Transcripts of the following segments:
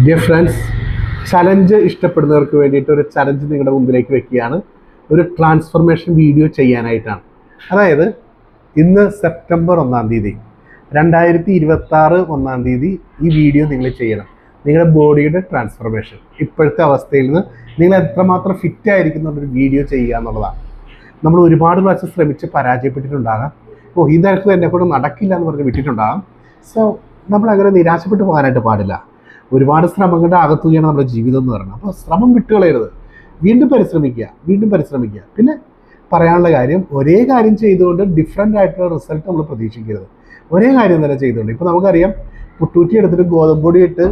Dear friends, challenge ഇഷ്ടപ്പെടുന്നവർക്ക് വേണ്ടിയിട്ട് ഒരു ചലഞ്ച് നിങ്ങളുടെ മുമ്പിലേക്ക് വെക്കുകയാണ്. ഒരു ട്രാൻസ്ഫർമേഷൻ വീഡിയോ ചെയ്യാനായിട്ടാണ്. അതായത് ഇന്ന് സെപ്റ്റംബർ 1-ാം തീയതി 2026 1-ാം തീയതി ഈ വീഡിയോ നിങ്ങൾ ചെയ്യണം. നിങ്ങളുടെ ബോഡിയുടെ ട്രാൻസ്ഫർമേഷൻ ഇപ്പോഴത്തെ അവസ്ഥയിൽ നിന്ന് നിങ്ങൾ എത്രമാത്രം ഫിറ്റ് ആയിരിക്കുന്നുള്ളൊരു വീഡിയോ ചെയ്യുക എന്നുള്ളതാണ്. നമ്മൾ ഒരുപാട് പ്രാവശ്യം ശ്രമിച്ച് പരാജയപ്പെട്ടിട്ടുണ്ടാകാം. ഇതായിട്ട് എന്നെ കൊണ്ട് നടക്കില്ല എന്ന് പറഞ്ഞ് വിട്ടിട്ടുണ്ടാകാം. സോ നമ്മളങ്ങനെ നിരാശപ്പെട്ടു പോകാനായിട്ട് പാടില്ല. ഒരുപാട് ശ്രമങ്ങളുടെ അകത്തുകയാണ് നമ്മുടെ ജീവിതം എന്ന് പറയുന്നത്. അപ്പോൾ ശ്രമം വിട്ടുകളയരുത്. വീണ്ടും പരിശ്രമിക്കുക. പിന്നെ പറയാനുള്ള കാര്യം, ഒരേ കാര്യം ചെയ്തുകൊണ്ട് ഡിഫറെൻ്റ് ആയിട്ടുള്ള റിസൾട്ട് നമ്മൾ പ്രതീക്ഷിക്കരുത്. ഒരേ കാര്യം തന്നെ ചെയ്തുകൊണ്ട്, ഇപ്പോൾ നമുക്കറിയാം, പുട്ടൂറ്റി എടുത്തിട്ട് ഗോതമ്പൊടി ഇട്ട്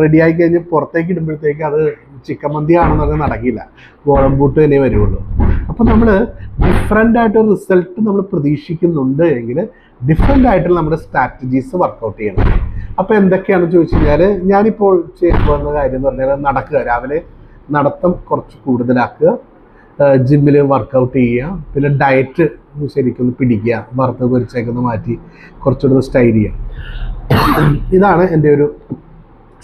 റെഡിയായി കഴിഞ്ഞ് പുറത്തേക്ക് ഇടുമ്പോഴത്തേക്ക് അത് ചിക്കൻ മന്തി ആണെന്ന് പറഞ്ഞാൽ നടക്കില്ല. ഗോതമ്പൂട്ട് തന്നെ വരുള്ളൂ. അപ്പോൾ നമ്മൾ ഡിഫറെൻ്റ് ആയിട്ടൊരു റിസൾട്ട് നമ്മൾ പ്രതീക്ഷിക്കുന്നുണ്ട് എങ്കിൽ ഡിഫറെൻ്റ് ആയിട്ടുള്ള നമ്മുടെ സ്ട്രാറ്റജീസ് വർക്കൗട്ട് ചെയ്യണം. അപ്പോൾ എന്തൊക്കെയാണെന്ന് ചോദിച്ചു കഴിഞ്ഞാൽ, ഞാനിപ്പോൾ ചെയ്യാൻ പോകുന്ന കാര്യം എന്ന് പറഞ്ഞാൽ നടക്കുക. രാവിലെ നടത്തം കുറച്ച് കൂടുതലാക്കുക, ജിമ്മിൽ വർക്കൗട്ട് ചെയ്യുക, പിന്നെ ഡയറ്റ് ശരിക്കും പിടിക്കുക, വറുത്ത് പൊരിച്ചേക്കൊന്ന് മാറ്റി കുറച്ചുകൂടെ സ്റ്റൈൽ ചെയ്യുക. ഇതാണ് എൻ്റെ ഒരു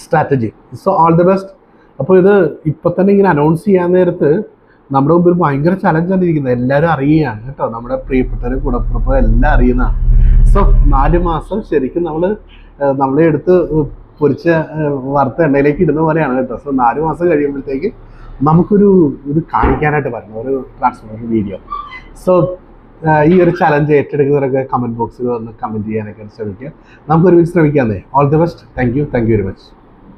strategy. So all the best. അപ്പോൾ ഇത് ഇപ്പോൾ തന്നെ ഇങ്ങനെ അനൗൺസ് ചെയ്യാൻ നേരത്ത് നമ്മുടെ മുമ്പിൽ ഭയങ്കര ചലഞ്ചാണ് ഇരിക്കുന്നത്. എല്ലാവരും അറിയുകയാണ് കേട്ടോ, നമ്മുടെ പ്രിയപ്പെട്ടവരും കൂടപ്പുറപ്പും എല്ലാം അറിയുന്നതാണ്. സോ 4 മാസം ശരിക്കും നമ്മളെ എടുത്ത് പൊരിച്ച വറുത്ത എണ്ണയിലേക്ക് ഇടുന്ന പോലെയാണ് കേട്ടോ. സോ 4 മാസം കഴിയുമ്പോഴത്തേക്ക് നമുക്കൊരു ഇത് കാണിക്കാനായിട്ട് പറ്റും, ഒരു ട്രാൻസ്ഫോർമേഷൻ വീഡിയോ. സോ ഈ ഒരു ചലഞ്ച് ഏറ്റെടുക്കുന്നവരൊക്കെ കമൻറ്റ് ബോക്സിൽ വന്ന് കമൻറ്റ് ചെയ്യാനൊക്കെ ശ്രമിക്കുക. നമുക്ക് ഒരുമിച്ച് ശ്രമിക്കാമെന്നേ. All the best. Thank you very much.